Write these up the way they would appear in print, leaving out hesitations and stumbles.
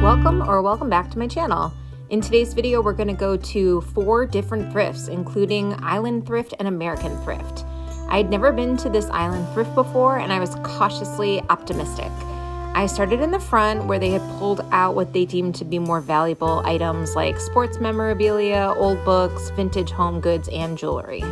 Welcome back to my channel. In today's video, we're going to go to 4 different thrifts, including Island Thrift and American Thrift. I had never been to this Island Thrift before, and I was cautiously optimistic. I started in the front where they had pulled out what they deemed to be more valuable items like sports memorabilia, old books, vintage home goods, and jewelry.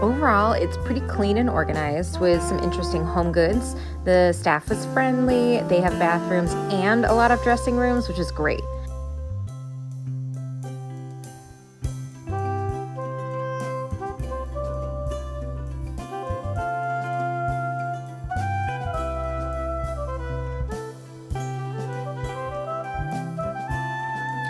Overall, it's pretty clean and organized with some interesting home goods. The staff was friendly, they have bathrooms and a lot of dressing rooms, which is great.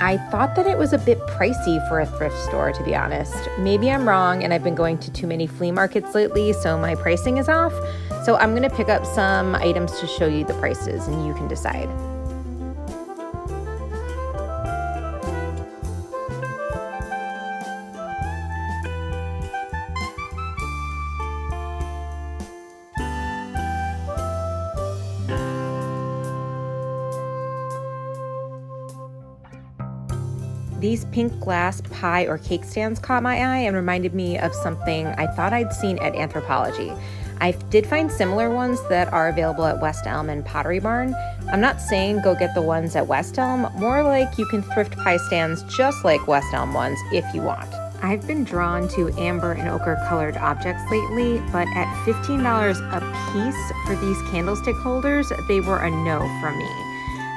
I thought that it was a bit pricey for a thrift store, to be honest. Maybe I'm wrong and I've been going to too many flea markets lately, so my pricing is off. So I'm gonna pick up some items to show you the prices and you can decide. These pink glass pie or cake stands caught my eye and reminded me of something I thought I'd seen at Anthropologie. I did find similar ones that are available at West Elm and Pottery Barn. I'm not saying go get the ones at West Elm, more like you can thrift pie stands just like West Elm ones if you want. I've been drawn to amber and ochre colored objects lately, but at $15 a piece for these candlestick holders, they were a no from me.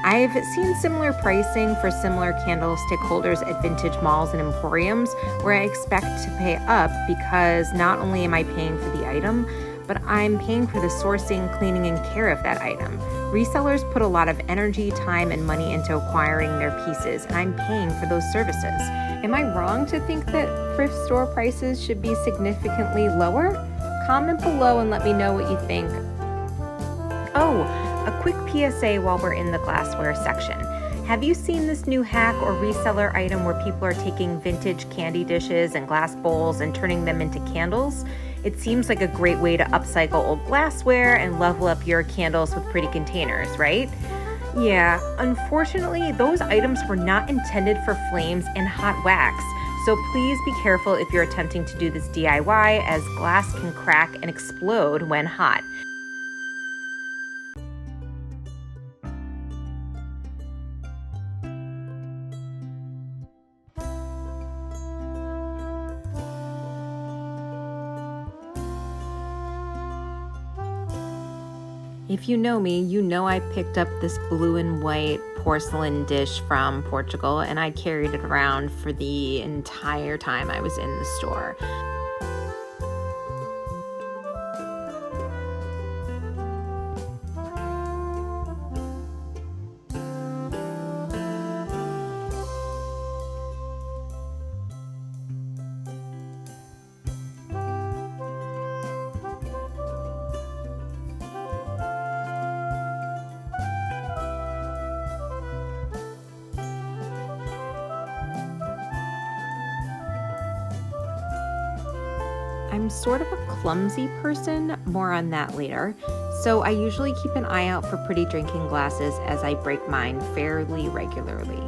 I've seen similar pricing for similar candlestick holders at vintage malls and emporiums where I expect to pay up because not only am I paying for the item, but I'm paying for the sourcing, cleaning, and care of that item. Resellers put a lot of energy, time, and money into acquiring their pieces, and I'm paying for those services. Am I wrong to think that thrift store prices should be significantly lower? Comment below and let me know what you think. Oh, a quick PSA while we're in the glassware section. Have you seen this new hack or reseller item where people are taking vintage candy dishes and glass bowls and turning them into candles? It seems like a great way to upcycle old glassware and level up your candles with pretty containers, right? Yeah, unfortunately, those items were not intended for flames and hot wax. So please be careful if you're attempting to do this DIY, as glass can crack and explode when hot. If you know me, you know I picked up this blue and white porcelain dish from Portugal and I carried it around for the entire time I was in the store. I'm sort of a clumsy person, more on that later, so I usually keep an eye out for pretty drinking glasses as I break mine fairly regularly.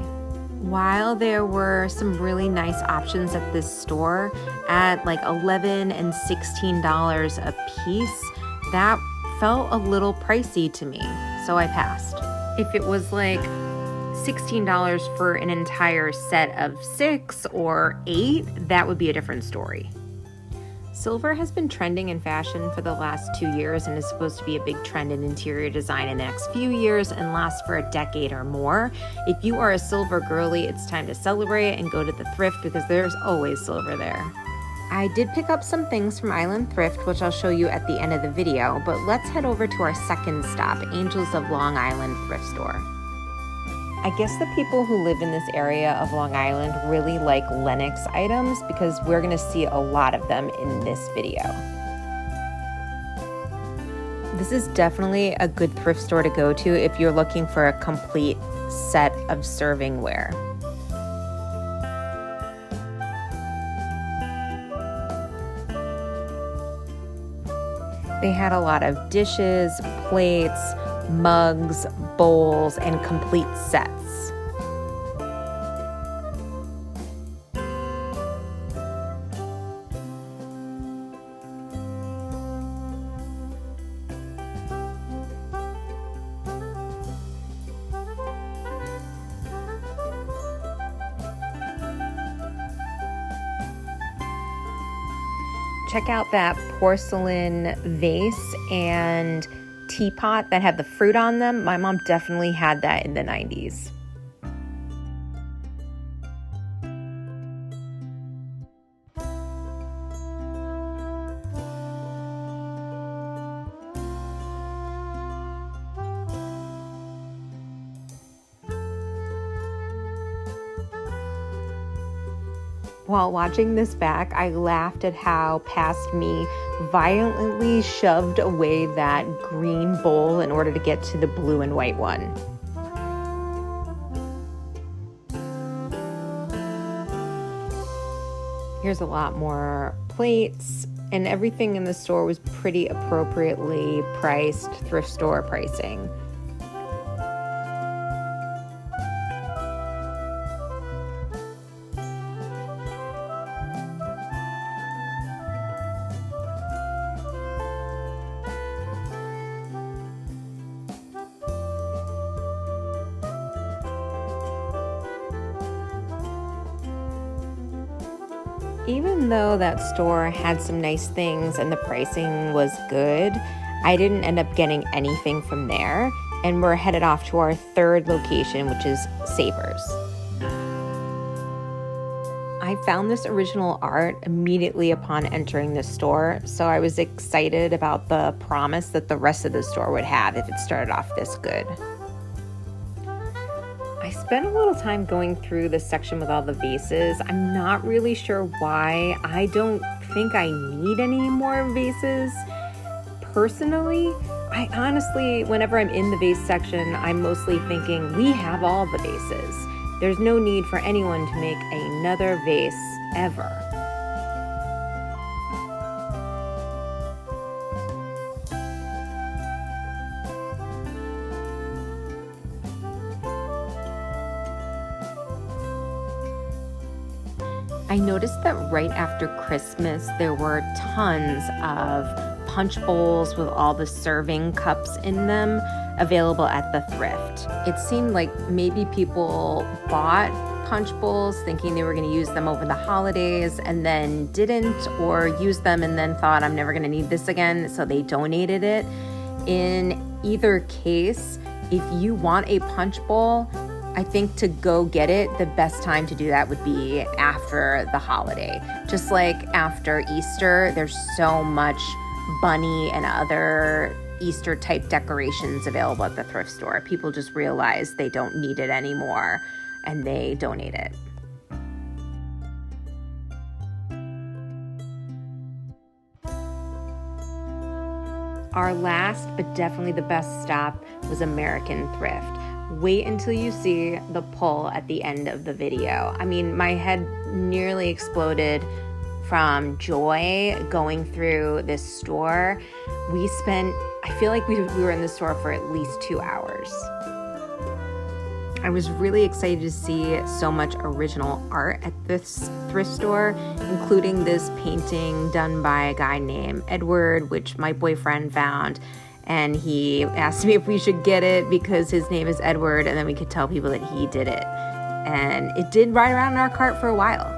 While there were some really nice options at this store at like $11 and $16 a piece, that felt a little pricey to me, so I passed. If it was like $16 for an entire set of 6 or 8, that would be a different story. Silver has been trending in fashion for the last 2 years and is supposed to be a big trend in interior design in the next few years and last for a decade or more. If you are a silver girly, it's time to celebrate and go to the thrift because there's always silver there. I did pick up some things from Island Thrift, which I'll show you at the end of the video, but let's head over to our second stop, Angels of Long Island Thrift Store. I guess the people who live in this area of Long Island really like Lenox items because we're gonna see a lot of them in this video. This is definitely a good thrift store to go to if you're looking for a complete set of servingware. They had a lot of dishes, plates, mugs, bowls, and complete sets. Check out that porcelain vase and teapot that have the fruit on them. My mom definitely had that in the 90s. While watching this back, I laughed at how past me violently shoved away that green bowl in order to get to the blue and white one. Here's a lot more plates, and everything in the store was pretty appropriately priced, thrift store pricing. Even though that store had some nice things and the pricing was good, I didn't end up getting anything from there, and we're headed off to our third location, which is Saber's. I found this original art immediately upon entering the store, so I was excited about the promise that the rest of the store would have if it started off this good. I spent a little time going through the section with all the vases. I'm not really sure why. I don't think I need any more vases. Personally, I honestly, whenever I'm in the vase section, I'm mostly thinking we have all the vases. There's no need for anyone to make another vase ever. I noticed that right after Christmas, there were tons of punch bowls with all the serving cups in them available at the thrift. It seemed like maybe people bought punch bowls thinking they were going to use them over the holidays and then didn't, or used them and then thought, I'm never going to need this again, so they donated it. In either case, if you want a punch bowl, I think to go get it, the best time to do that would be after the holiday. Just like after Easter, there's so much bunny and other Easter type decorations available at the thrift store. People just realize they don't need it anymore and they donate it. Our last, but definitely the best stop was American Thrift. Wait until you see the pull at the end of the video. I mean, my head nearly exploded from joy going through this store. I feel like we were in the store for at least 2 hours. I was really excited to see so much original art at this thrift store, including this painting done by a guy named Edward, which my boyfriend found. And he asked me if we should get it because his name is Edward, and then we could tell people that he did it. And it did ride around in our cart for a while.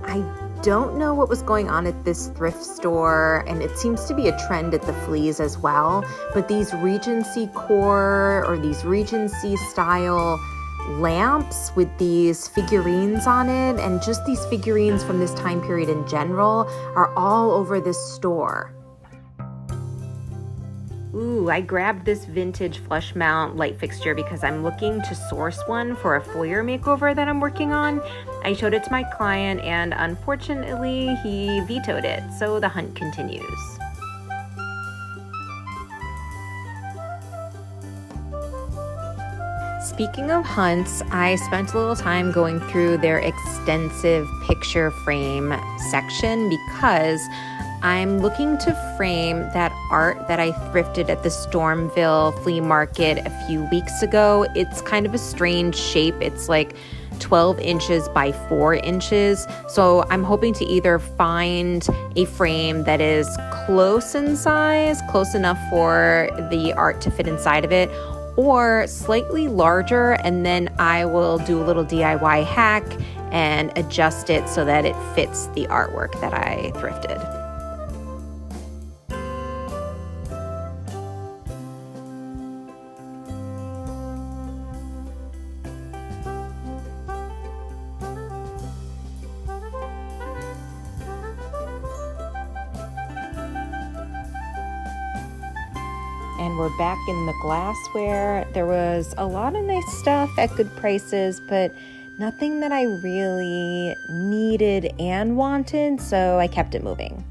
I don't know what was going on at this thrift store, and it seems to be a trend at the Fleas as well, but these Regencycore or these Regency style lamps with these figurines on it, and just these figurines from this time period in general, are all over this store. Ooh, I grabbed this vintage flush mount light fixture because I'm looking to source one for a foyer makeover that I'm working on. I showed it to my client and unfortunately he vetoed it, so the hunt continues. Speaking of hunts, I spent a little time going through their extensive picture frame section because I'm looking to frame that art that I thrifted at the Stormville flea market a few weeks ago. It's kind of a strange shape. It's like 12 inches by 4 inches. So I'm hoping to either find a frame that is close in size, close enough for the art to fit inside of it, or slightly larger, and then I will do a little DIY hack and adjust it so that it fits the artwork that I thrifted. And we're back in the glassware. There was a lot of nice stuff at good prices, but nothing that I really needed and wanted, so I kept it moving.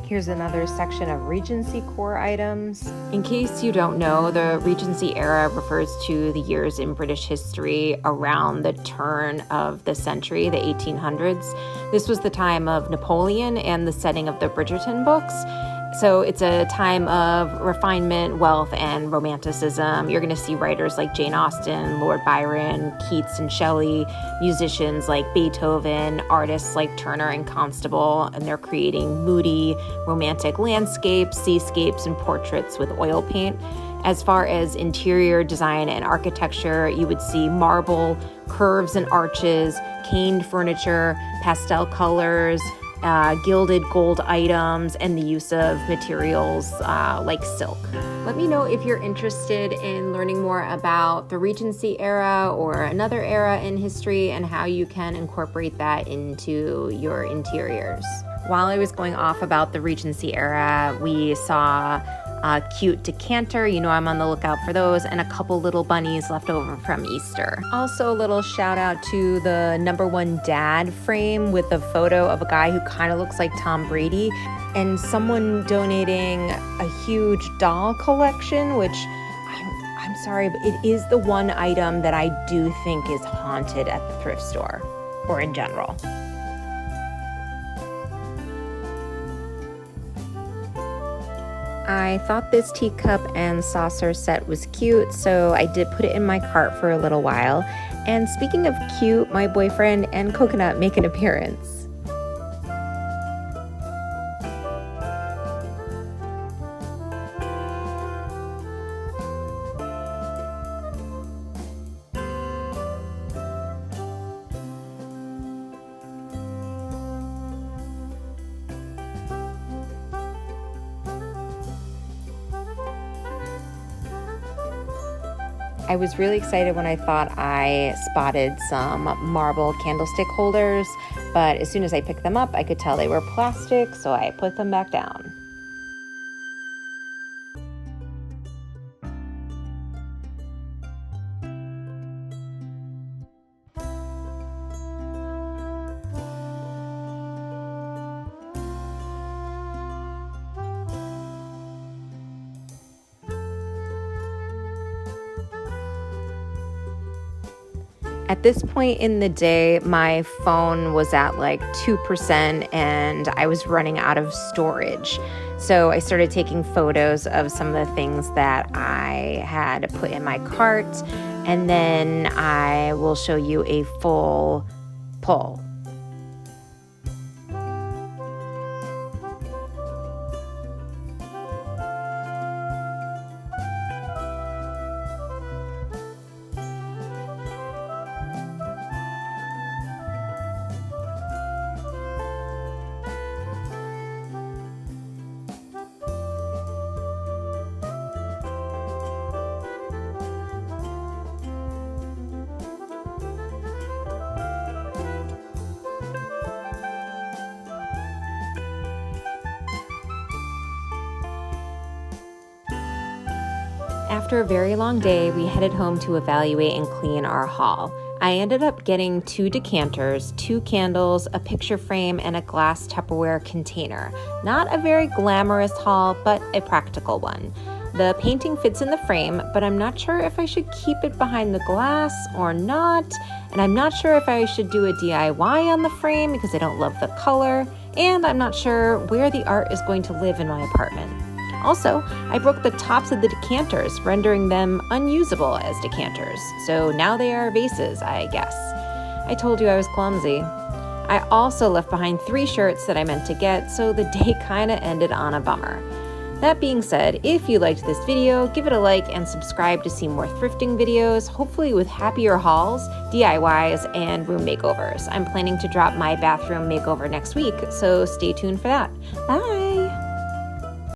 Here's another section of Regencycore items. In case you don't know, the Regency era refers to the years in British history around the turn of the century, the 1800s. This was the time of Napoleon and the setting of the Bridgerton books. So it's a time of refinement, wealth, and romanticism. You're going to see writers like Jane Austen, Lord Byron, Keats and Shelley, musicians like Beethoven, artists like Turner and Constable, and they're creating moody, romantic landscapes, seascapes, and portraits with oil paint. As far as interior design and architecture, you would see marble, curves and arches, caned furniture, pastel colors, gilded gold items, and the use of materials like silk. Let me know if you're interested in learning more about the Regency era or another era in history and how you can incorporate that into your interiors. While I was going off about the Regency era, we saw a cute decanter. You know I'm on the lookout for those, and a couple little bunnies left over from Easter. Also, a little shout out to the #1 dad frame with a photo of a guy who kind of looks like Tom Brady, and someone donating a huge doll collection, which I'm sorry, but it is the one item that I do think is haunted at the thrift store or in general. I thought this teacup and saucer set was cute, so I did put it in my cart for a little while. And speaking of cute, my boyfriend and Coconut make an appearance. I was really excited when I thought I spotted some marble candlestick holders, but as soon as I picked them up, I could tell they were plastic, so I put them back down. At this point in the day, my phone was at like 2% and I was running out of storage. So I started taking photos of some of the things that I had put in my cart, and then I will show you a full pull. After a very long day, we headed home to evaluate and clean our haul. I ended up getting 2 decanters, 2 candles, a picture frame, and a glass Tupperware container. Not a very glamorous haul, but a practical one. The painting fits in the frame, but I'm not sure if I should keep it behind the glass or not. And I'm not sure if I should do a DIY on the frame because I don't love the color. And I'm not sure where the art is going to live in my apartment. Also, I broke the tops of the decanters, rendering them unusable as decanters. So now they are vases, I guess. I told you I was clumsy. I also left behind 3 shirts that I meant to get, so the day kinda ended on a bummer. That being said, if you liked this video, give it a like and subscribe to see more thrifting videos, hopefully with happier hauls, DIYs, and room makeovers. I'm planning to drop my bathroom makeover next week, so stay tuned for that. Bye!